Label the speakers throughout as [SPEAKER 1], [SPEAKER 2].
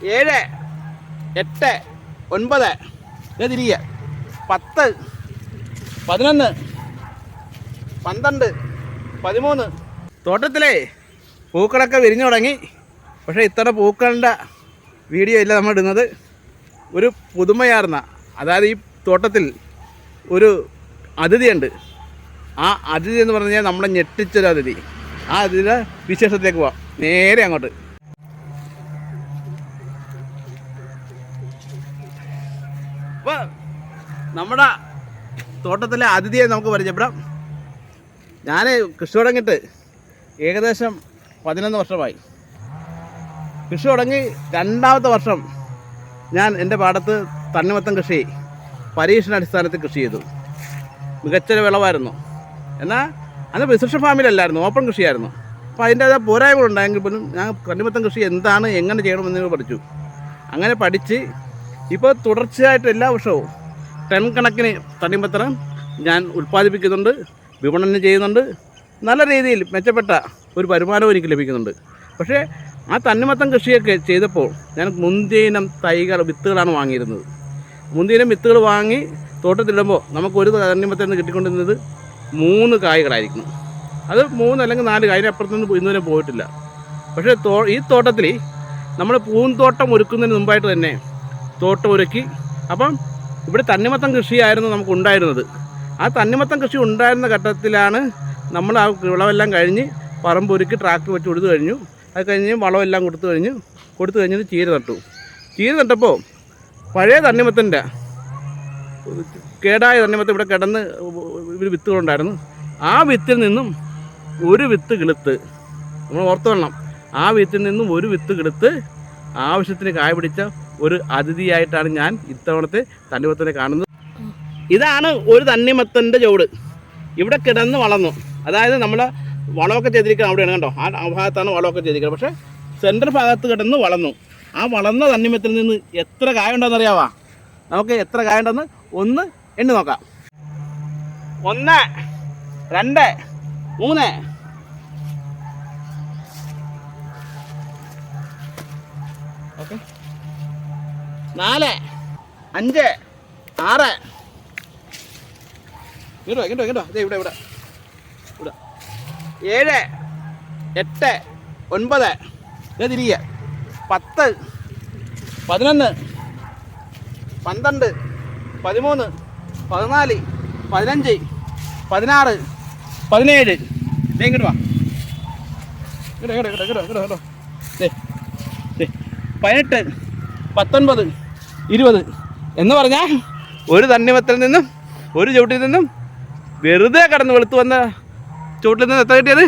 [SPEAKER 1] 7, 8, 9 തിരിക 10, 11, 12, 13. തോട്ടത്തിലെ പൂക്കളൊക്കെ വിരിഞ്ഞു തുടങ്ങി. പക്ഷേ ഇത്തവണ പൂക്കളുടെ വീഡിയോ ഇല്ല നമ്മൾ ഇടുന്നത്. ഒരു പുതുമയാർന്ന, അതായത് ഈ തോട്ടത്തിൽ ഒരു അതിഥിയുണ്ട്. ആ അതിഥി എന്ന് പറഞ്ഞു കഴിഞ്ഞാൽ നമ്മളെ ഞെട്ടിച്ചൊരു അതിഥി. ആ അതിഥിയുടെ വിശേഷത്തിലേക്ക് പോവാം. നേരെ അങ്ങോട്ട്. അപ്പോൾ നമ്മുടെ തോട്ടത്തിലെ അതിഥിയെ നമുക്ക് പരിചയപ്പെടാം. ഞാൻ കൃഷി തുടങ്ങിയിട്ട് ഏകദേശം 11 വർഷമായി. കൃഷി തുടങ്ങി 2ാമത്തെ വർഷം ഞാൻ എൻ്റെ പാടത്ത് തണ്ണിമത്തൻ കൃഷി പരീക്ഷണാടിസ്ഥാനത്തിൽ കൃഷി ചെയ്തു. മികച്ചൊരു വിളവായിരുന്നു. എന്നാൽ അന്ന് പ്രിസിഷൻ ഫാമിലല്ലായിരുന്നു, ഓപ്പൺ കൃഷിയായിരുന്നു. അപ്പോൾ അതിൻ്റേതായ പോരായ്മകളുണ്ടായെങ്കിൽ പോലും ഞാൻ തണ്ണിമത്തൻ കൃഷി എന്താണ്, എങ്ങനെ ചെയ്യണമെന്ന് പഠിച്ചു. അങ്ങനെ പഠിച്ച് ഇപ്പോൾ തുടർച്ചയായിട്ട് എല്ലാ വർഷവും ടൺ കണക്കിന് തണ്ണിമത്തനം ഞാൻ ഉൽപ്പാദിപ്പിക്കുന്നുണ്ട്, വിപണനം ചെയ്യുന്നുണ്ട്. നല്ല രീതിയിൽ മെച്ചപ്പെട്ട ഒരു വരുമാനവും എനിക്ക് ലഭിക്കുന്നുണ്ട്. പക്ഷേ ആ തണ്ണിമത്തൻ കൃഷിയൊക്കെ ചെയ്തപ്പോൾ ഞാൻ മുന്തിയിനം വിത്തുകളാണ് വാങ്ങിയിരുന്നത്. മുന്തിയിനം വിത്തുകൾ വാങ്ങി തോട്ടത്തിലിടുമ്പോൾ നമുക്കൊരു തണ്ണിമത്തൻ നിന്ന് കിട്ടിക്കൊണ്ടിരുന്നത് 3 കായ്കളായിരിക്കും. അത് 3 അല്ലെങ്കിൽ 4 കായ്, അതിനപ്പുറത്തൊന്നും ഇന്നുവരെ പോയിട്ടില്ല. പക്ഷേ ഈ തോട്ടത്തിൽ നമ്മൾ പൂന്തോട്ടം ഒരുക്കുന്നതിന് മുമ്പായിട്ട് തന്നെ തോട്ടം ഒരുക്കി. അപ്പം ഇവിടെ തണ്ണിമത്തൻ കൃഷിയായിരുന്നു നമുക്കുണ്ടായിരുന്നത്. ആ തണ്ണിമത്തൻ കൃഷി ഉണ്ടായിരുന്ന ഘട്ടത്തിലാണ് നമ്മൾ ആ വിളവെല്ലാം കഴിഞ്ഞ് പറമ്പൊരുക്കി ട്രാക്ടർ വെച്ച് കൊടുത്തു കഴിഞ്ഞു. അത് കഴിഞ്ഞ് വളമെല്ലാം കൊടുത്തു കഴിഞ്ഞിട്ട് ചീര നട്ടു. ചീര നട്ടപ്പോൾ പഴയ തണ്ണിമത്തൻ്റെ കേടായ തണ്ണിമത്തം ഇവിടെ കിടന്ന് വിത്തുകളുണ്ടായിരുന്നു. ആ വിത്തിൽ നിന്നും ഒരു വിത്ത് കിളുത്ത്, നമ്മൾ ഓർത്തുകൊള്ളണം, ആ വിത്തിൽ നിന്നും ഒരു വിത്ത് കിളുത്ത് ആവശ്യത്തിന് കായ പിടിച്ച ഒരു അതിഥിയായിട്ടാണ് ഞാൻ ഇത്തവണത്തെ തണ്ണിമത്തനെ കാണുന്നത്. ഇതാണ് ഒരു തണ്ണിമത്തൻ്റെ ചുവട്. ഇവിടെ കിടന്ന് വളർന്നു. അതായത് നമ്മൾ വളമൊക്കെ ചെയ്തിരിക്കുന്നത് അവിടെയാണ്, കണ്ടോ, ആ ഭാഗത്താണ് വളമൊക്കെ ചെയ്തിരിക്കുന്നത്. പക്ഷേ സെൻട്രൽ ഭാഗത്ത് കിടന്ന് വളർന്നു. ആ വളർന്ന തണ്ണിമത്തിൽ നിന്ന് എത്ര കായ ഉണ്ടെന്ന് അറിയാവാ? നമുക്ക് എത്ര കായ ഉണ്ടെന്ന് ഒന്ന് എണ്ണി നോക്കാം. 1, 2, 3, 4, 5, 6. കേട്ടോ അതെ ഇവിടെ 7, 8, 9 തിരിക 10, 11, 12, 13, 14, 15, 16, 17. ഇങ്ങോട്ട് വാ. കേട്ടോ 18, 19, 20 എന്ന് പറഞ്ഞാൽ ഒരു തണ്ണിമത്തിൽ നിന്നും ഒരു ചുവട്ടിൽ നിന്നും വെറുതെ കടന്ന് വെളുത്തു വന്ന ചുവട്ടിൽ നിന്ന് എത്ര കിട്ടിയത്?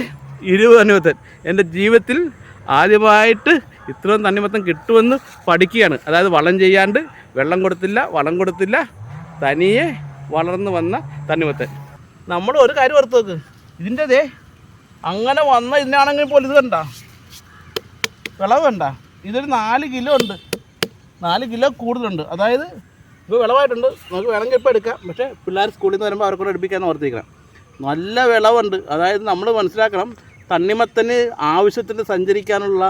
[SPEAKER 1] 20 തണ്ണിമത്തൻ. എൻ്റെ ജീവിതത്തിൽ ആദ്യമായിട്ട് ഇത്രയും തണ്ണിമത്തൻ കിട്ടുമെന്ന് പഠിക്കുകയാണ്. അതായത് വളം ചെയ്യാണ്ട്, വെള്ളം കൊടുത്തില്ല, തനിയെ വളർന്നു വന്ന തണ്ണിമത്തൻ. നമ്മൾ ഒരു കാര്യം ഓർത്ത് നോക്ക്, ഇതിൻ്റെ അങ്ങനെ വന്ന ഇതിനാണെങ്കിൽ പോലും ഇത് കണ്ട വിളവ് കണ്ട, ഇതൊരു 4 കിലോ ഉണ്ട്, 4 കിലോ കൂടുതലുണ്ട്. അതായത് ഇപ്പോൾ വിളവായിട്ടുണ്ട്, നമുക്ക് വേണമെങ്കിൽ ഇപ്പോൾ എടുക്കാം. പക്ഷേ പിള്ളേർ സ്കൂളിൽ നിന്ന് വരുമ്പോൾ അവർക്കൂടെ എടുപ്പിക്കാമെന്ന് ഓർത്തിരിക്കണം. നല്ല വിളവുണ്ട്. അതായത് നമ്മൾ മനസ്സിലാക്കണം, തണ്ണിമത്തന് ആവശ്യത്തിന് സഞ്ചരിക്കാനുള്ള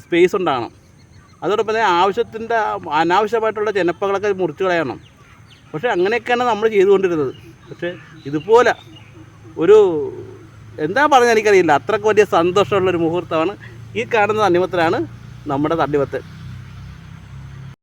[SPEAKER 1] സ്പേസ് ഉണ്ടാകണം. അതോടൊപ്പം തന്നെ ആവശ്യത്തിൻ്റെ അനാവശ്യമായിട്ടുള്ള ചെനപ്പകളൊക്കെ മുറിച്ച് കളയണം. പക്ഷേ അങ്ങനെയൊക്കെയാണ് നമ്മൾ ചെയ്തുകൊണ്ടിരുന്നത്. പക്ഷേ ഇതുപോലെ ഒരു എന്താ പറഞ്ഞാൽ എനിക്കറിയില്ല, അത്രയ്ക്ക് വലിയ സന്തോഷമുള്ളൊരു മുഹൂർത്തമാണ് ഈ കാണുന്ന തണ്ണിമത്തനാണ് നമ്മുടെ തണ്ണിമത്തൻ.